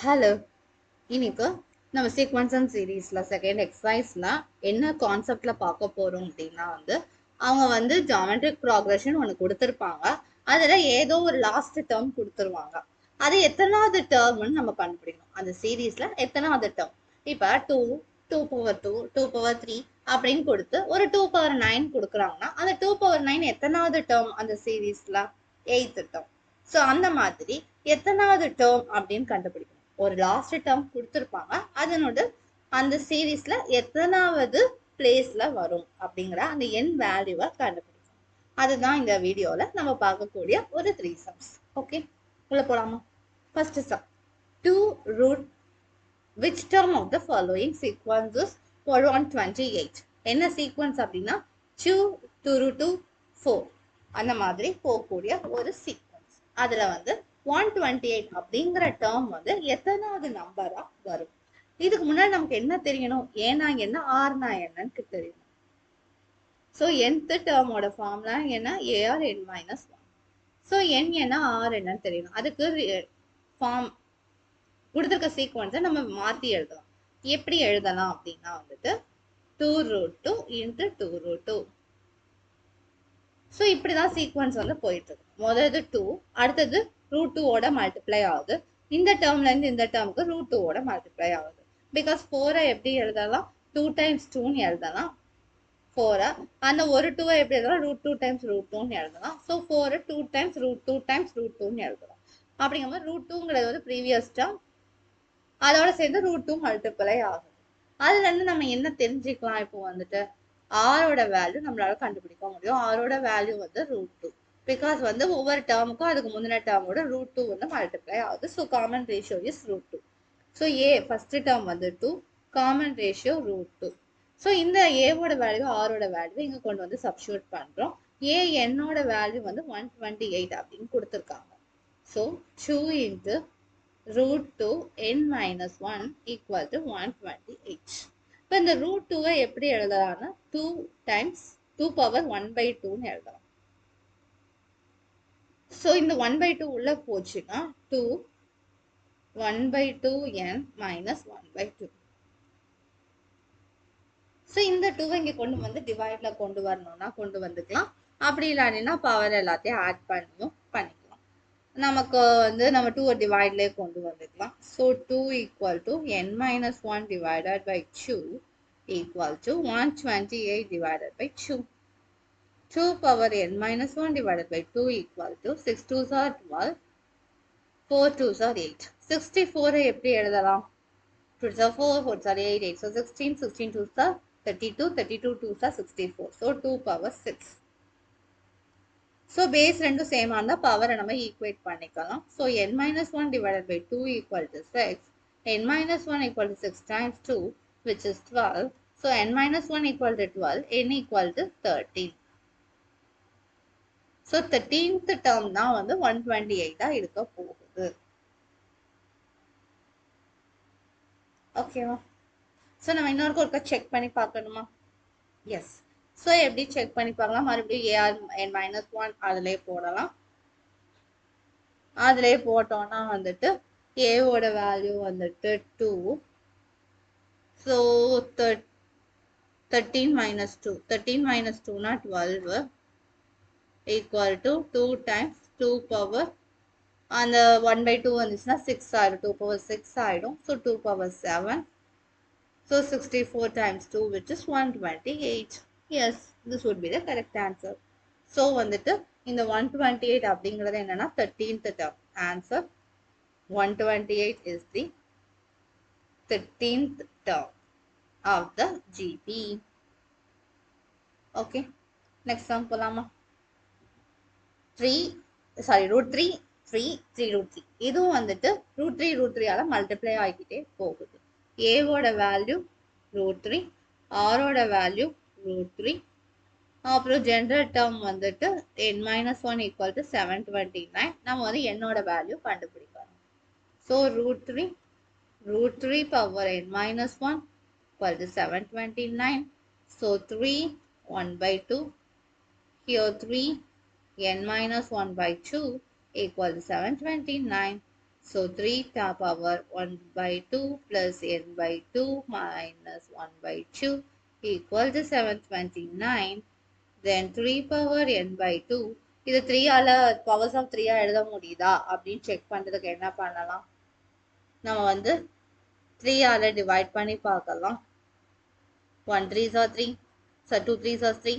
Hello, இன்னைக்கு நம்ம sequence and சீரீஸ்ல செகண்ட் எக்ஸசைஸ்ல என்ன கான்செப்ட்ல பார்க்க போறோம் அப்படின்னா அவங்க ஜாமெட்ரிக் ப்ராக்ரஷன் ஒன்று கொடுத்துருப்பாங்க. அதுல ஏதோ ஒரு லாஸ்ட் டேர்ம் கொடுத்துருவாங்க. அது எத்தனாவது டேர்ம்னு நம்ம கண்டுபிடிக்கணும். அந்த சீரீஸ்ல எத்தனாவது டேர்ம். இப்ப 2, 2 பவர் 2, 2 பவர் 3 அப்படின்னு கொடுத்து ஒரு 2 பவர் 9 கொடுக்குறாங்கன்னா அந்த 2 பவர் 9 எத்தனாவது டேர்ம் அந்த சீரீஸ்ல? 8th term. ஸோ அந்த மாதிரி எத்தனாவது டேர்ம் அப்படின்னு கண்டுபிடிக்கணும். ஒரு லாஸ்ட் டேர்ம் கொடுத்துருப்பாங்க, அதனோட அந்த சீரீஸ்ல எத்தனாவது பிளேஸ்ல வரும் அப்படிங்கிற அந்த எண் வேல்யூவை கண்டுபிடிக்கணும். அதுதான் இந்த வீடியோல நம்ம பார்க்கக்கூடிய ஒரு 3 சம்ஸ். ஓகே, உள்ள போலாமா? First sum, 2 root which term of the following sequences for 128? என்ன சீக்வன்ஸ் அப்படின்னா 2 2 root 2 4 அந்த மாதிரி போகக்கூடிய ஒரு சீக்வன்ஸ். அதுல 128 அப்படிங்கிற டேர்ம் எத்தனாவது நம்பரா வரும். இதுக்கு முன்னாடி நமக்கு என்ன தெரியணும்? ஏனா என்ன, ஆர்னா என்னன்னு தெரியணும். ஸோ nth டேர்மோட ஃபார்முலா என்ன? A r n minus 1. So n என்ன, ஆர் என்னன்னு தெரியணும். அதுக்கு ஃபார்ம் கொடுத்துருக்க சீக்வன்ஸை நம்ம மாற்றி எழுதலாம். எப்படி எழுதலாம் அப்படின்னா 2 root 2 into 2 root 2. ஸோ இப்படிதான் சீக்வன்ஸ் போயிட்டு இருக்கு. முதல்ல 2, அடுத்தது ரூட் 2 ஓட மல்டிப்ளை ஆகுது. இந்த டேர்ம்ல இருந்து இந்த டேர்முக்கு ரூட் 2 ஓட மல்டிப்ளை ஆகுது. பிகாஸ் 4 எப்படி எழுதலாம்? 2 times 2ன்னு எழுதலாம். 4 அந்த ஒரு 2 எப்படி எழுதலாம்? ரூட் 2 times ரூட் 2ன்னு எழுதலாம். So 4 2 times root 2 times root 2ன்னு எழுதலாம். அப்படிங்கிற மாதிரி ரூட் 2ங்கிறது ப்ரீவியஸ் டேர்ம், அதோட சேர்ந்து ரூட் 2 மல்டிப்ளை ஆகுது. அதுல இருந்து நம்ம என்ன தெரிஞ்சுக்கலாம்? இப்போ ஆரோட வேல்யூ நம்மளால கண்டுபிடிக்க முடியும். ஆரோட வேல்யூ ரூட் 2. பிகாஸ் ஒவ்வொரு டேர்முக்கும் அதுக்கு முந்தின டேர்மோட ரூட் 2 மல்டிப்ளை ஆகுது. So common ratio is root 2. So a first term 2, common ratio root 2. So இந்த ஏவோட வேல்யூ ஆரோட வேல்யூ இங்க கொண்டு சப்ஸ்டியூட் பண்றோம். ஏ என்னோட வேல்யூ 128 அப்படின்னு கொடுத்துருக்காங்க. So 2 into root 2 n minus 1 equal to 128. இப்போ இந்த ரூட் 2 எப்படி எழுதலாம்னா 2 times 2 power 1/2ன்னு எழுதலாம். ஸோ இந்த 1/2 உள்ள போச்சுன்னா 2 1/2n minus 1/2. ஸோ இந்த 2 இங்க கொண்டு டிவைட்ல கொண்டு வரணும்னா கொண்டு வந்துக்கலாம். அப்படி இல்லாட்டினா பவர் எல்லாத்தையும் ஆட் பண்ணியும் பண்ணிக்கலாம். நமக்கு நம்ம 2 டிவைட்லேயே கொண்டு வந்துக்கலாம். So 2 equal to n minus 1 divided by 2 equal to 128 divided by 2. 2 power n minus 1 divided by 2 equal to 6 2s are 12, 4 2s are 8. 64 எப்படி எழுதலாம்? 2s are 4, 4s are 8, 8s are 16, 16 2s are 32, 32 2s are 64. So 2 power 6. So base ரெண்டும் same ஆனா பவரை நம்ம equate பண்ணிக்கலாம். So n minus 1 divided by 2 equal to 6. n minus 1 equal to 6 times 2, which is 12. So n minus 1 equal to 12, n equal to 13. So 13th term தான் 128 இருக்க போகுது. ஓகேவா? So நம்ம இன்னொருக்கு ஒருக்கா செக் பண்ணி பார்க்கணுமா? எஸ். ஸோ எப்படி செக் பண்ணி பார்க்கலாம்? மறுபடியும் ஏஆர் n minus 1 அதிலே போடலாம். அதிலே போட்டோம்னா ஏவோட value 2. So 13 minus 2. 13 minus 2னா 12 equal to 2 times 2 power அந்த 1/2 வந்துச்சுன்னா 6 ஆயிடும். 2 power 6 ஆயிடும். So 2 power 7. So 64 times 2, which is 128. Yes, this would be the correct answer. So இந்த 128 அப்படிங்கிறது என்னன்னா 13th term. Answer 128 is the 13th term of the GP. Okay, next sum போலாமா? root 3 3 3 root 3. இதுவும் root 3 root 3 ஆல multiply ஆகிக்கிட்டே போகுது. A ஓட value root 3, R ஓட வேல்யூ root 3. அப்புறம் general term n minus 1 equal to 729. நம்ம n ஓட வேல்யூ கண்டுபிடிக்கணும். So root 3 power n minus 1 equal to 729. So 3 1/2. Here 3 n minus 1/2 equal to 729. So 3 power 1 by 2 plus n by 2 minus 1 by 2 equal to 729. Then 3 power n by 2. இது 3 ஆல powers of 3 எழுத முடியுதா அப்படின்னு check பண்றதுக்கு என்ன பண்ணலாம்? நம்ம வந்து 3 ஆல டிவைட் பண்ணி பார்க்கலாம். 1 3s are 3. So 2 3s are 3.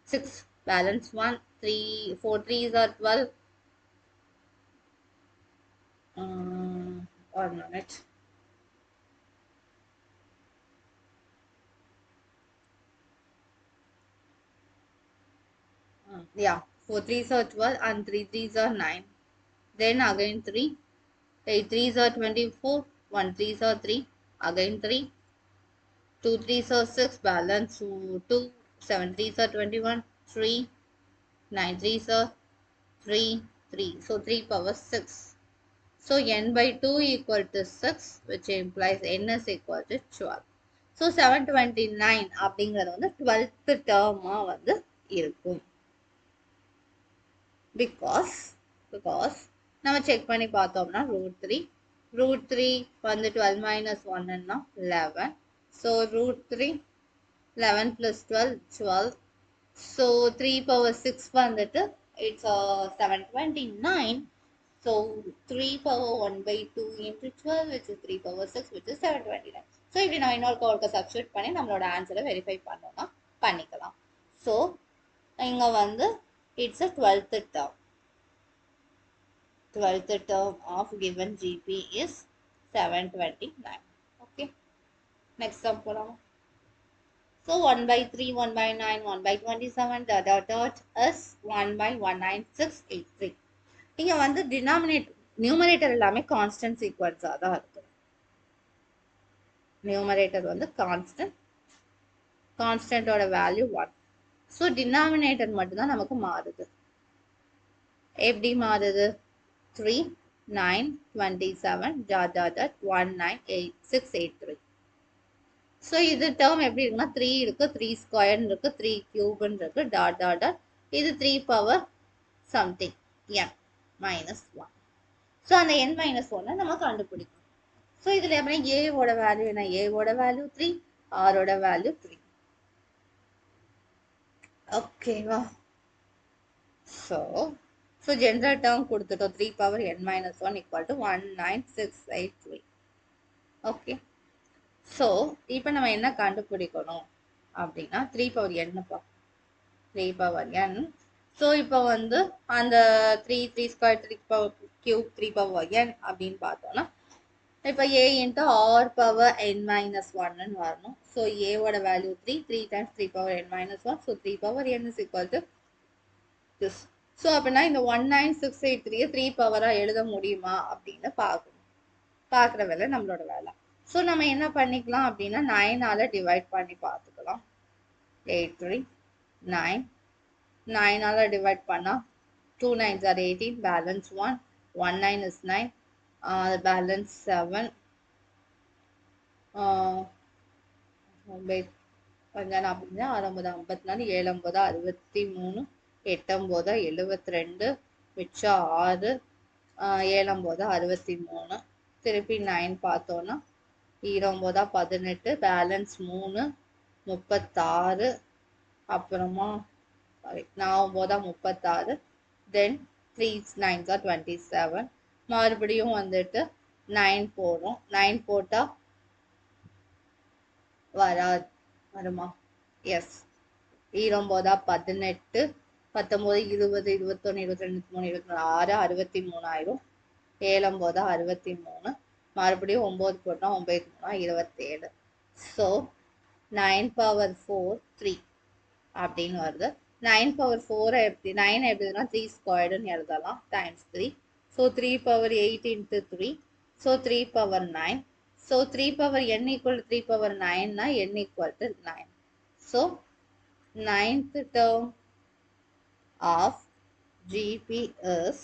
6 balance 1. 3 4 3s are 12. 1 minute. Yeah, 4 3s are 12 and 3 3s are 9. Then again 3. 8 3s are 24. 1 3s are 3. Again 3. 2 3s are 6. Balance 2. 7 3s are 21. 3. 9 3s are 3. 3. So 3 power 6. So n by 2 equal to 6, which implies n is equal to 12. So 729 அப்படிங்கிறது வந்து 12th term வந்து இருக்கும். Because நம்ம check பண்ணி பார்த்தோம்னா root 3 வந்து 12 minus 1 ன்னா 11. So root 3 11 plus 12 12. So 3 power 6 வந்துட்டு it's 729. So 3 power 1 by 2 into 12, which is 3 power 6, which is 729. So இப்படி நான் இன்னொரு ஒருக்க சப்ஸ்டியூட் பண்ணி நம்மளோட ஆன்சரை வெரிஃபை பண்ணோம்னா பண்ணிக்கலாம். So இங்க வந்து it's a 12th term. 12th term of given GP is 729. Okay. Next sum போலாம். So 1 by 3, 1 by 9, 1 by 27, is 1 by 19683. இங்க வந்து நியூமரேட்டர் எல்லாமே கான்ஸ்டன்ட் சீக்வன்ஸாக தான் இருக்கு. நியூமரேட்டர் வந்து கான்ஸ்டன்டோட வேல்யூ 1. ஸோ டினாமினேட்டர் மட்டும்தான் நமக்கு மாறுது. எப்படி மாறுது? 3 9 27 198683. ஸோ இது டேர்ம் எப்படி இருக்குன்னா 3 இருக்கு, 3 ஸ்கொயர்னு இருக்கு, 3 கியூப்னு இருக்கு, டாட் டாட் டாட். இது 3 power something n minus 1. So அந்த n minus 1 நம்ம கண்டுபிடிக்கணும். ஸோ இதில் எப்படி ஏவோட வேல்யூ என்ன? ஏவோட வேல்யூ 3, ஆரோட வேல்யூ 3. ஓகேவா? ஸோ ஜென்ரல் டேர்ம் கொடுத்துட்டோம். 3 power n minus 1 equal to 19683. Okay. So இப்போ நம்ம என்ன கண்டுபிடிக்கணும் அப்படின்னா 3 பவர் என்னப்பா? 3 பவர் n. ஸோ இப்போ வந்து அந்த 3 square 3 power cube 3 power n அப்படின்னு பார்த்தோம்னா இப்போ a into r power n minus 1ன்னு வரணும். ஸோ ஏவோட value 3 times 3 power n minus 1. So 3 power n is equal to this. So அப்படின்னா இந்த 19683 3 பவராக எழுத முடியுமா அப்படின்னு பார்க்குற வேலை நம்மளோட வேலை. ஸோ நம்ம என்ன பண்ணிக்கலாம் அப்படின்னா 9ஆல் டிவைட் பண்ணி பார்த்துக்கலாம். 8 3 9. 9ஆல் டிவைட் பண்ணால் 2 9s are 18, balance 1. 1 9 is 9, balance 7. 9 அப்படின்னா 6 54, 7 63, 8 72, மிச்சம் 6, 7 63. திருப்பி 9 பார்த்தோன்னா 9 18, பேலன்ஸ் 3 36, அப்புறமா 9 36, தென் 3 9s are 27. மறுபடியும் வந்துட்டு 9 போடுறோம். 9 போட்டால் வருமா? எஸ். 9 18, 19 20 21 22 23 24 63 ஆயிரும். 7 63, மறுபடியும் 9 போட்டோம். 9 27. ஸோ 9 பவர் 4 3 அப்படின்னு வருது. 9 பவர் 4 எப்படி 9 எப்படின்னா 3 ஸ்கொயர்டுன்னு எழுதலாம் times 3. So 3 power 8 into 3. So 3 power 9. So 3 power n equal to 3 power 9னா n equal to 9. So 9th term of GP is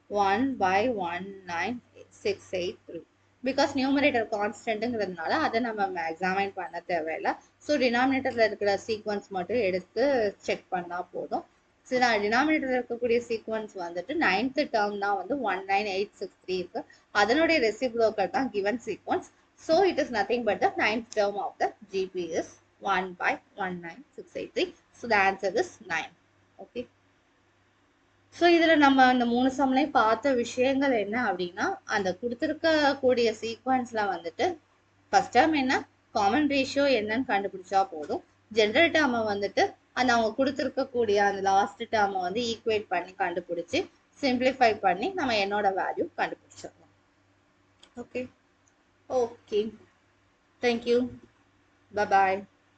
1 by 19683. Because numerator கான்ஸ்டன்ட்டுங்கிறதுனால அதை நம்ம எக்ஸாமைன் பண்ண தேவையில்லை. ஸோ டினாமினேட்டரில் இருக்கிற சீக்வன்ஸ் மட்டும் எடுத்து செக் பண்ணால் போதும். ஸோ நான் டினாமினேட்டர் இருக்கக்கூடிய சீக்வன்ஸ் வந்துட்டு 9th டேர்ம் தான் வந்து 19863 இருக்கு. அதனுடைய ரெசிப்ரோக்கல் தான் given sequence. So it is nothing but the 9th term of the GP is 1/19683. So the answer is 9. Okay. So இதில் நம்ம அந்த 3 சம்லையும் பார்த்த விஷயங்கள் என்ன அப்படின்னா, அந்த கொடுத்துருக்கக்கூடிய சீக்வன்ஸில் வந்துட்டு ஃபர்ஸ்ட் டேர்ம் என்ன, காமன் ரேஷியோ என்னன்னு கண்டுபிடிச்சா போதும். ஜென்ரல் டேர்மை வந்துட்டு அந்த அவங்க கொடுத்துருக்கக்கூடிய அந்த லாஸ்ட் டேர்மை வந்து ஈக்குவேட் பண்ணி கண்டுபிடிச்சி சிம்பிளிஃபை பண்ணி நம்ம என்னோட வேல்யூ கண்டுபிடிச்சிடலாம். Okay okay, thank you, bye bye.